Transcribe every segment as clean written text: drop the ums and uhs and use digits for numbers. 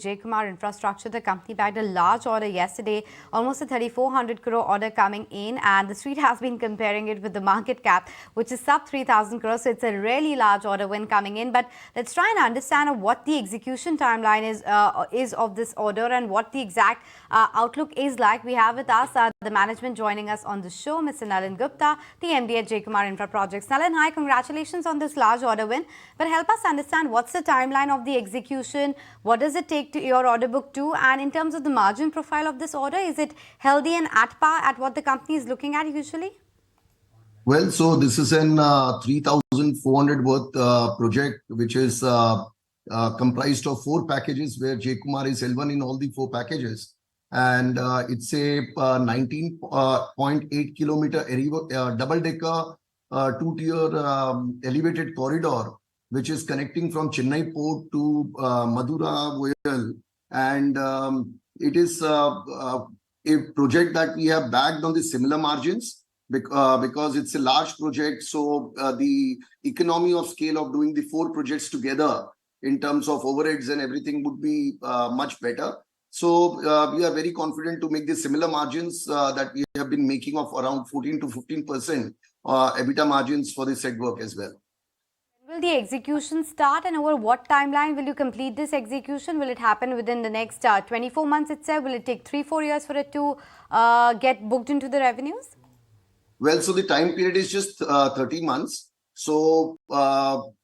J. Kumar Infrastructure. The company bagged a large order yesterday, almost a 3,400 crore order coming in, and the street has been comparing it with the market cap, which is sub 3,000 crores. So it's a really large order when coming in. But let's try and understand what the execution timeline is of this order and what the exact outlook is like. We have with us the management joining us on the show, Mr. Nalin Gupta, the MD at J. Kumar Infra Projects. Nalin, hi, congratulations on this large order win. But help us understand what's the timeline of the execution, what does it take to your order book to, and in terms of the margin profile of this order, is it healthy and at par at what the company is looking at usually? Well, so this is an 3,400 worth project, which is comprised of 4 packages where J. Kumar is L1 in all the 4 packages. And it's a 19.8 kilometer double-decker 2-tier elevated corridor, which is connecting from Chennai port to Madura, Voyal. And it is a project that we have bagged on the similar margins because it's a large project. So the economy of scale of doing the 4 projects together in terms of overheads and everything would be much better. So we are very confident to make the similar margins that we have been making of around 14 to 15% EBITDA margins for this said work as well. When will the execution start, and over what timeline will you complete this execution? Will it happen within the next 24 months itself? Will it take 3-4 years for it to get booked into the revenues? Well, so the time period is just 30 months. So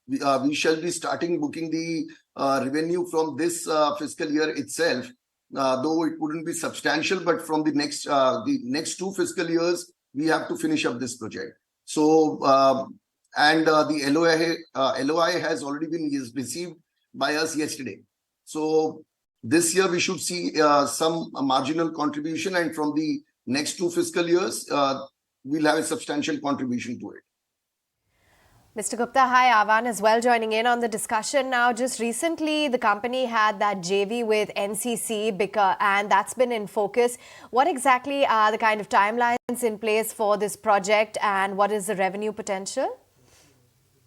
we shall be starting booking the revenue from this fiscal year itself. Though it wouldn't be substantial, but from the next 2 fiscal years, we have to finish up this project. So, and the LOI has already been received by us yesterday. So this year we should see some marginal contribution, and from the next 2 fiscal years, we'll have a substantial contribution to it. Mr. Gupta, hi, Avan as well joining in on the discussion now. Just recently, the company had that JV with NCC, and that's been in focus. What exactly are the kind of timelines in place for this project, and what is the revenue potential?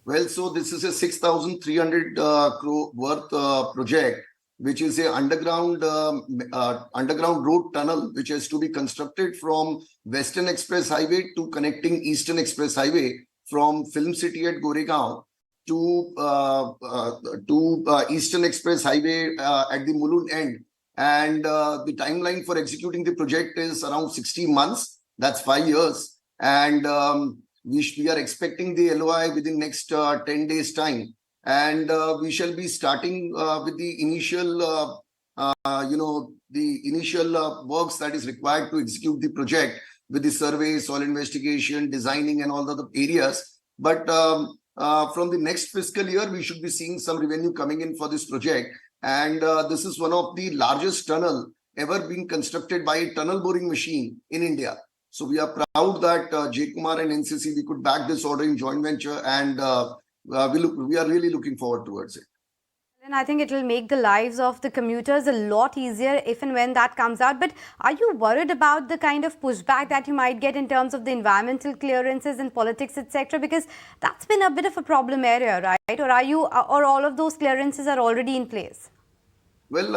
Well, so this is a 6,300 crore worth project, which is a underground road tunnel, which has to be constructed from Western Express Highway to connecting Eastern Express Highway from Film City at Goregaon to Eastern Express Highway at the Mulund end. And the timeline for executing the project is around 60 months. That's 5 years. And we are expecting the LOI within next 10 days time. And we shall be starting with the initial, works that is required to execute the project, with the survey, soil investigation, designing and all the other areas. But from the next fiscal year, we should be seeing some revenue coming in for this project. And this is one of the largest tunnel ever being constructed by a tunnel boring machine in India. So we are proud that J. Kumar and NCC, we could back this order in joint venture, and we are really looking forward towards it. And I think it will make the lives of the commuters a lot easier if and when that comes out. But are you worried about the kind of pushback that you might get in terms of the environmental clearances and politics, etc.? Because that's been a bit of a problem area, right? Or all of those clearances are already in place? Well,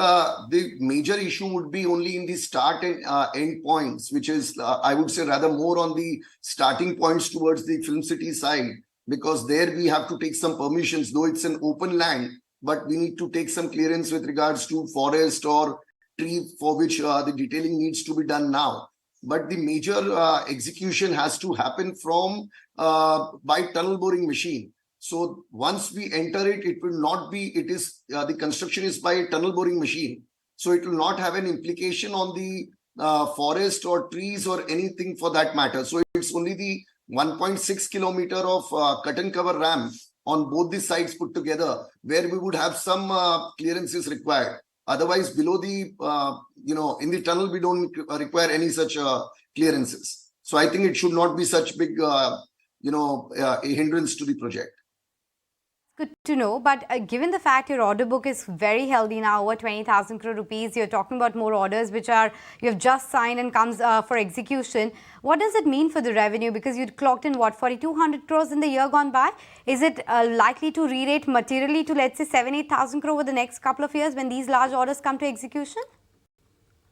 the major issue would be only in the start and end points, which is, I would say, rather more on the starting points towards the Film City side, because there we have to take some permissions, though it's an open land. But we need to take some clearance with regards to forest or tree, for which the detailing needs to be done now. But the major execution has to happen from by tunnel boring machine. So once we enter it, it will not be, the construction is by a tunnel boring machine. So it will not have an implication on the forest or trees or anything for that matter. So it's only the 1.6 kilometer of cut and cover ramp on both the sides put together, where we would have some clearances required. Otherwise, below the, in the tunnel, we don't require any such clearances. So I think it should not be such big, a hindrance to the project. Good to know. But given the fact your order book is very healthy now, over 20,000 crore rupees, you're talking about more orders which are you have just signed and comes for execution. What does it mean for the revenue? Because you clocked in what 4,200 crores in the year gone by. Is it likely to re-rate materially to let's say 7,000-8,000 crore over the next couple of years when these large orders come to execution?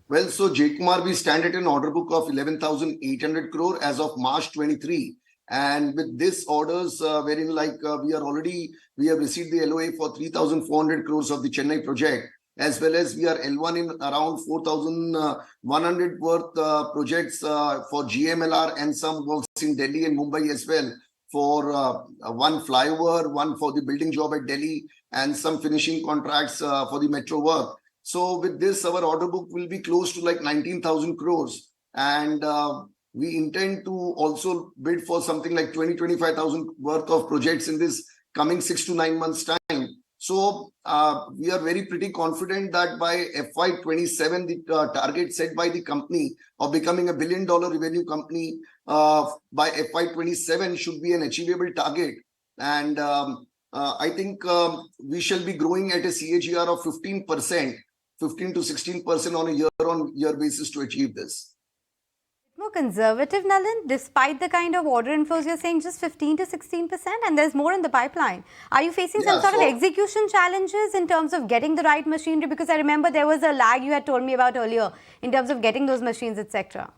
Well, so Kumar, we stand at an order book of 11,800 crore as of March 23. And with this orders, wherein we have received the LOA for 3,400 crores of the Chennai project, as well as we are L1 in around 4,100 worth projects for GMLR and some works in Delhi and Mumbai as well for one flyover, one for the building job at Delhi, and some finishing contracts for the metro work. So with this, our order book will be close to like 19,000 crores. And we intend to also bid for something like 20-25,000 worth of projects in this coming 6 to 9 months time. So we are pretty confident that by FY27, the target set by the company of becoming $1 billion revenue company by FY27 should be an achievable target. And I think we shall be growing at a CAGR of 15% to 16% on a year-on-year basis to achieve this. More conservative, Nalin, despite the kind of order inflows you're saying, just 15 to 16%, and there's more in the pipeline. Are you facing some sort of execution challenges in terms of getting the right machinery? Because I remember there was a lag you had told me about earlier in terms of getting those machines, etc.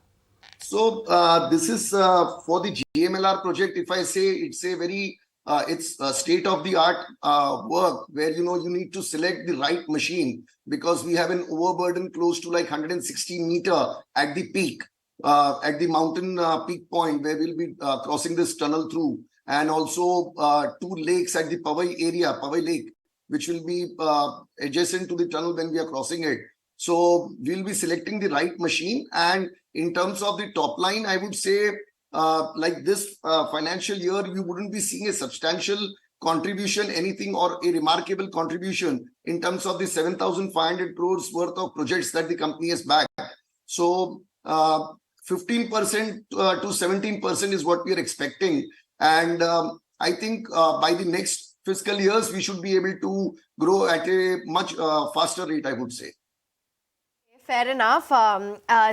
So this is for the GMLR project. If I say it's a very it's a state-of-the-art work where you need to select the right machine, because we have an overburden close to like 160 meter at the peak. At the mountain peak point where we'll be crossing this tunnel through, and also 2 lakes at the Powai area, Powai Lake, which will be adjacent to the tunnel when we are crossing it. So we'll be selecting the right machine. And in terms of the top line, I would say like this financial year, you wouldn't be seeing a substantial contribution, anything or a remarkable contribution in terms of the 7,500 crores worth of projects that the company has backed. So 15% to 17% is what we are expecting. And I think by the next fiscal years, we should be able to grow at a much faster rate, I would say. Fair enough.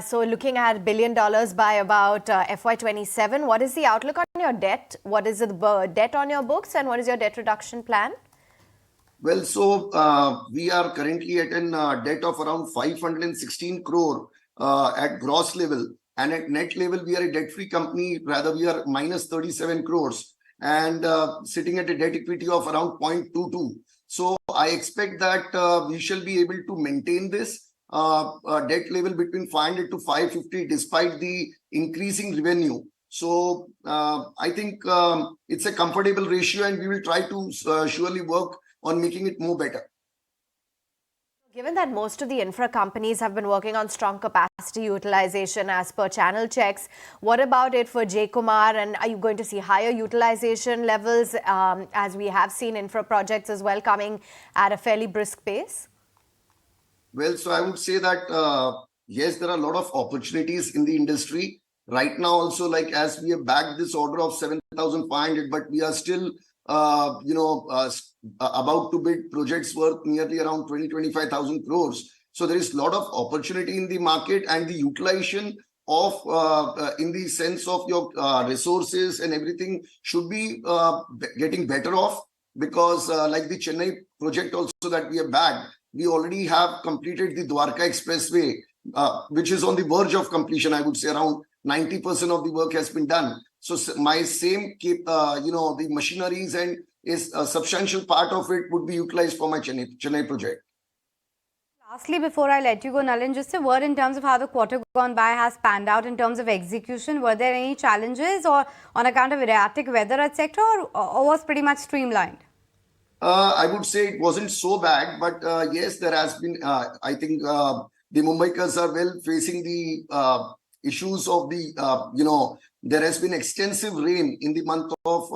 So looking at $1 billion by about FY27, what is the outlook on your debt? What is the debt on your books, and what is your debt reduction plan? Well, so we are currently at a debt of around 516 crore at gross level. And at net level, we are a debt-free company. Rather, we are minus 37 crores and sitting at a debt equity of around 0.22. So I expect that we shall be able to maintain this debt level between 500 to 550 despite the increasing revenue. So I think it's a comfortable ratio, and we will try to surely work on making it more better. Given that most of the infra companies have been working on strong capacity utilization as per channel checks, what about it for Kumar? And are you going to see higher utilization levels as we have seen infra projects as well coming at a fairly brisk pace? Well, so I would say that, yes, there are a lot of opportunities in the industry. Right now also, like as we have bagged this order of 7,500, but we are still about to bid projects worth nearly around 20-25,000 crores. So there is a lot of opportunity in the market, and the utilization of in the sense of your resources and everything should be getting better off, because like the Chennai project also that we have bagged, we already have completed the Dwarka Expressway, which is on the verge of completion. I would say around 90% of the work has been done. So my same, the machineries and is a substantial part of it would be utilized for my Chennai project. Lastly, before I let you go, Nalin, just a word in terms of how the quarter gone by has panned out in terms of execution. Were there any challenges or on account of erratic weather, etc., or was pretty much streamlined? I would say it wasn't so bad, but yes, there has been, I think the Mumbaikars are well facing the issues of the, there has been extensive rain in the month of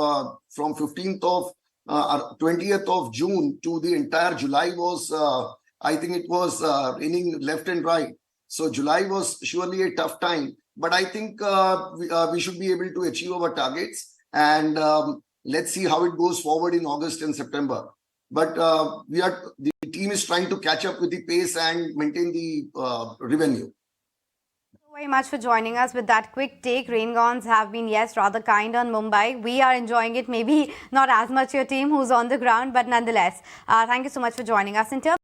from 15th of 20th of June to the entire July was, I think it was raining left and right. So July was surely a tough time, but I think we should be able to achieve our targets. And Let's see how it goes forward in August and September. But the team is trying to catch up with the pace and maintain the revenue. Very much for joining us with that quick take. Rain gons have been, yes, rather kind on Mumbai. We are enjoying it, maybe not as much your team who's on the ground, but nonetheless, thank you so much for joining us. In terms